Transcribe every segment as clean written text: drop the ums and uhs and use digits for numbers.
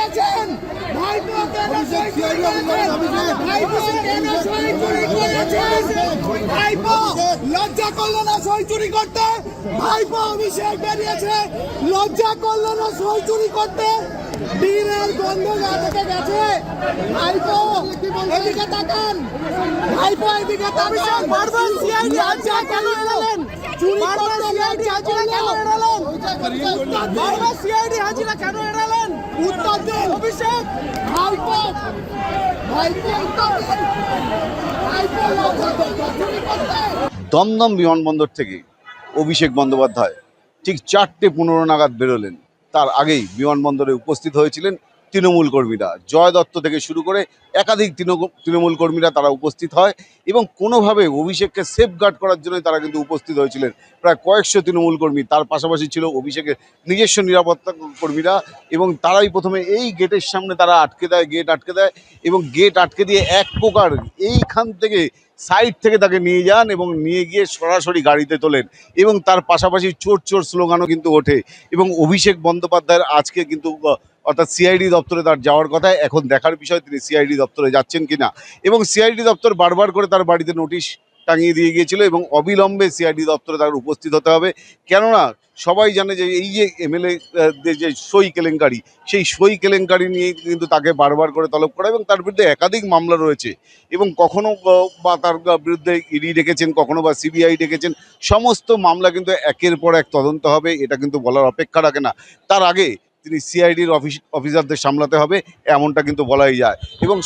করেছেন? ভাইপো কেন সই চুরি করেছেন? ভাইপো কেন সই চুরি করেছেন? ভাইপো লজ্জা করলো না সই চুরি করতে? ভাইপো অভিষেক বেরিয়েছে, লজ্জা করলো না সই চুরি করতে? দিনের গন্ধ গা থেকে গেছে। ভাইপো এদিকে তাকান, ভাইপো এদিকে তাকান। বারবার সিআইডি লজ্জা কেন এড়ালেন? বারবার সিআইডি হাজিরা কেন এড়ালেন? বারবার সিআইডি হাজিরা কেন এড়ালেন? উত্তর দিন অভিষেক। ভাইপো ভাইপো উত্তর দিন। ভাইপো লজ্জা চুরি করতে। দমদম বিমানবন্দর থেকে অভিষেক বন্দ্যোপাধ্যায় ঠিক 4:15 নাগাদ বেরোলেন। তার আগেই বিমানবন্দরে উপস্থিত হয়েছিলেন তৃণমূল কর্মীরা। জয় দত্ত থেকে শুরু করে একাধিক তৃণমূল কর্মীরা তারা উপস্থিত হয় এবং কোনোভাবে অভিষেককে সেফগার্ড করার জন্য তারা কিন্তু উপস্থিত হয়েছিলেন। প্রায় কয়েকশো তৃণমূল কর্মী, তার পাশাপাশি ছিল অভিষেকের নিজস্ব নিরাপত্তা কর্মীরা এবং তারাই প্রথমে এই গেটের সামনে তারা গেট আটকে দেয় এবং গেট আটকে দিয়ে এক প্রকার এইখান থেকে সাইড থেকে তাকে নিয়ে যান এবং নিয়ে গিয়ে সরাসরি গাড়িতে তোলেন এবং তার পাশাপাশি চোর চোর স্লোগানও কিন্তু ওঠে এবং অভিষেক বন্দ্যোপাধ্যায়ের আজকে কিন্তু অর্থাৎ সিআইডি দপ্তরে তার যাওয়ার কথা। এখন দেখার বিষয় তিনি সিআইডি দপ্তরে যাচ্ছেন কিনা এবং সিআইডি দপ্তর বারবার করে তার বাড়িতে নোটিশ টাঙিয়ে দিয়ে গিয়েছিল এবং অবিলম্বে সিআইডি দপ্তরে তার উপস্থিত হতে হবে। কেননা সবাই জানে যে এই যে এমএলএ যে সই কেলেঙ্কারি, সেই সই কেলেঙ্কারি নিয়ে কিন্তু তাকে বারবার করে তলব করা এবং তার বিরুদ্ধে একাধিক মামলা রয়েছে এবং কখনো বা তার বিরুদ্ধে ইডি ডেকেছেন, কখনো বা সিবিআই ডেকেছেন। সমস্ত মামলা কিন্তু একের পর এক তদন্ত হবে, এটা কিন্তু বলার অপেক্ষা রাখে না। তার আগে তিনি সিআইডির অফিসারদের সামলাতে হবে, এমনটা কিন্তু বলাই যায়। এবং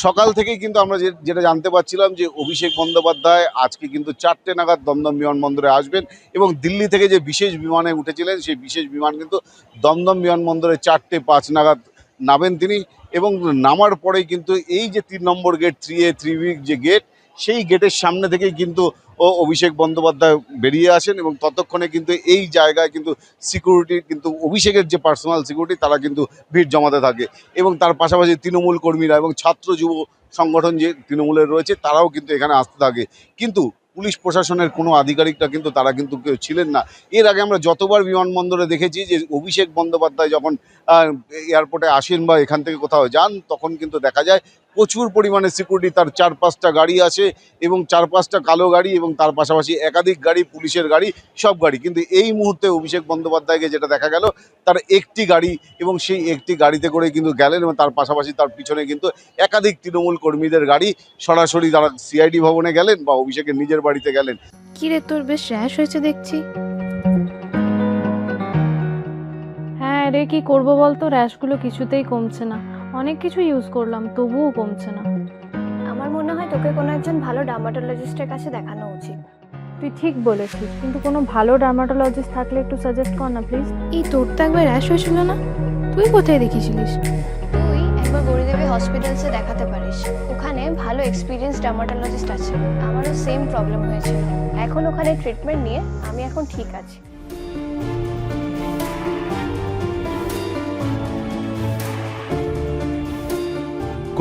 সকাল থেকেই কিন্তু আমরা যেটা জানতে পারছিলাম যে অভিষেক বন্দ্যোপাধ্যায় আজকে কিন্তু 4টে নাগাদ দমদম বিমানবন্দরে আসবেন এবং দিল্লি থেকে যে বিশেষ বিমানে উঠেছিলেন সেই বিশেষ বিমান কিন্তু দমদম বিমানবন্দরে 4:05 নাগাদ নামেন তিনি এবং নামার পরেই কিন্তু এই যে 3 নম্বর গেট 3A 3B যে গেট, সেই গেটের সামনে থেকেই কিন্তু অভিষেক বন্দ্যোপাধ্যায় বেরিয়ে আসেন এবং ততক্ষণে কিন্তু এই জায়গায় কিন্তু সিকিউরিটি কিন্তু অভিষেকের যে পার্সোনাল সিকিউরিটি তারা কিন্তু ভিড় জমাতে থাকে এবং তার পাশাপাশি তৃণমূল কর্মীরা এবং ছাত্র যুব সংগঠন যে তৃণমূলের রয়েছে তারাও কিন্তু এখানে আসতে থাকে। কিন্তু পুলিশ প্রশাসনের কোনো আধিকারিকরা কিন্তু তারা কিন্তু কেউ ছিলেন না। এর আগে আমরা যতবার বিমানবন্দরে দেখেছি যে অভিষেক বন্দ্যোপাধ্যায় যখন এয়ারপোর্টে আসেন বা এখান থেকে কোথাও যান তখন কিন্তু দেখা যায় প্রচুর পরিমাণে সিকিউরিটি, তার 4-5টা গাড়ি আছে এবং 4-5টা কালো গাড়ি এবং তার পাশাপাশি একাধিক গাড়ি, পুলিশের গাড়ি, সব গাড়ি। কিন্তু এই মুহূর্তে অভিষেক বন্দ্যোপাধ্যায়কে যেটা দেখা গেল তার একটি গাড়ি এবং সেই একটি গাড়িতে করে কিন্তু গেলেন এবং তার পাশাপাশি তার পিছনে কিন্তু একাধিক তৃণমূল কর্মীদের গাড়ি সরাসরি তারা সিআইডি ভবনে গেলেন বা অভিষেকের নিজের বাড়িতে গেলেন। কি রে, তোর বেশ র্যাশ হয়েছে দেখছি। হ্যাঁ রে, কি করবো বলতো, র্যাশগুলো কিছুতেই কমছে না। অনেক কিছু ইউজ করলাম তবুও কমছে না। আমার মনে হয় তোকে কোনো একজন ভালো ডার্মাটোলজিস্টের কাছে দেখানো উচিত। তুই ঠিক বলেছিস, কিন্তু কোনো ভালো ডার্মাটোলজিস্ট থাকলে একটু সাজেস্ট কর না প্লিজ। এই তোর তো একবার র্যাশ হয়েছিল না? তুই কোথায় দেখিয়েছিলিস? তুই একবার গৌরীদেবী হসপিটালসে দেখাতে পারিস, ওখানে ভালো এক্সপিরিয়েন্স ডার্মাটোলজিস্ট আছে। আমারও সেম প্রবলেম হয়েছিল, এখন ওখানে ট্রিটমেন্ট নিয়ে আমি এখন ঠিক আছি।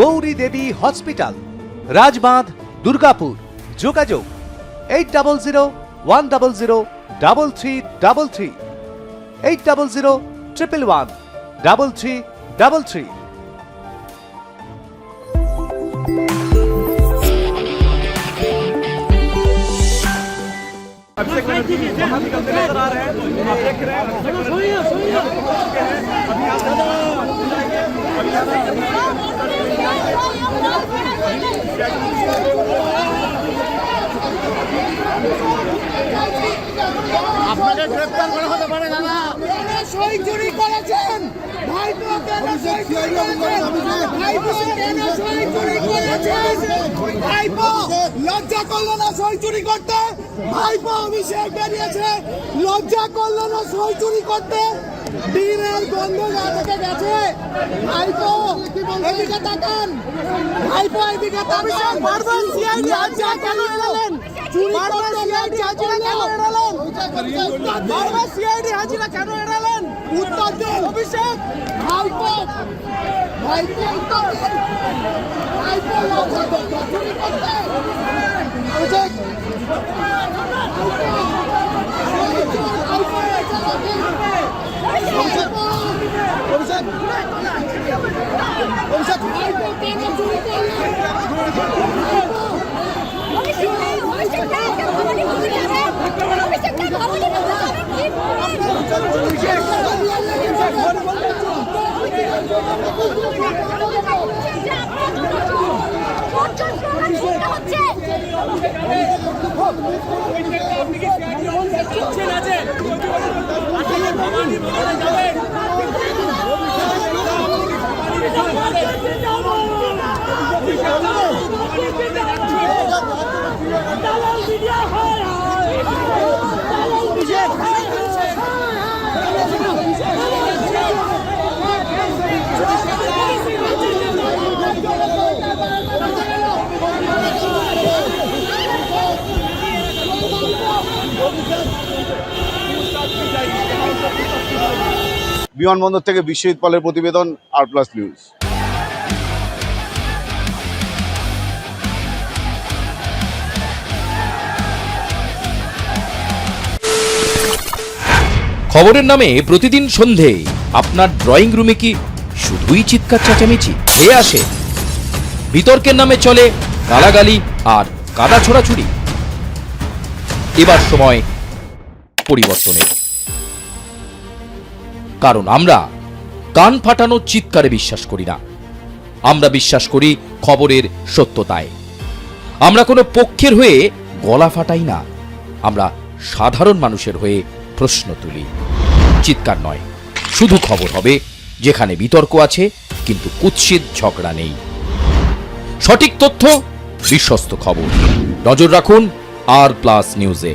গৌরী দেবী হসপিটাল, রাজবাঁধ, দুর্গাপুর। যোগাযোগ 8001003333, 8001113333। अभिषेक बाहर निकलते नजर आ रहे हैं, आप देख रहे हैं আপনাকে গ্রেফতার করা হতে পারে না। সই চুরি করেছেন? ভাইপো কেন সই চুরি করেছেন? ভাইপো কেন সই চুরি করেছেন? ভাইপো লজ্জা করলো না সই চুরি করতে? ভাইপো অভিষেক বেরিয়েছে, লজ্জা করলো না সই চুরি করতে? দিনের গন্ধ গা থেকে গেছে। ভাইপো এদিকে তাকান, ভাইপো এদিকে তাকান। বারবার সিআইডি হাজিরা কেন এড়ালেন? বারবার সিআইডি হাজিরা কেন এড়ালেন? বারবার সিআইডি হাজিরা কেন এড়ালেন? উত্তর দিন অভিষেক। ভাইপো ভাইপো উত্তর দিন। ভাইপো লজ্জা চুরি করতে? অভিষেক ভাইপো বিমানবন্দর থেকে বিশ্বজিৎ পালের প্রতিবেদন, আর+ নিউজ। খবরের নামে প্রতিদিন সন্ধে আপনার ড্রয়িং রুমে কি শুধুই চিৎকার চেঁচামেচি হয়ে আসে? বিতর্কের নামে চলে গালাগালি আর কাদা ছোড়াছুড়ি। এবার সময় পরিবর্তনের, কারণ আমরা কান ফাটানো চিৎকারে বিশ্বাস করি না। আমরা বিশ্বাস করি খবরের সত্যতায়। আমরা কোনো পক্ষের হয়ে গলা ফাটাই না, আমরা সাধারণ মানুষের হয়ে প্রশ্ন তুলি। চিৎকার নয়, শুধু খবর হবে যেখানে বিতর্ক আছে কিন্তু কুৎসিত ঝগড়া নেই। সঠিক তথ্য, বিশ্বস্ত খবর। নজর রাখুন আর+ নিউজে।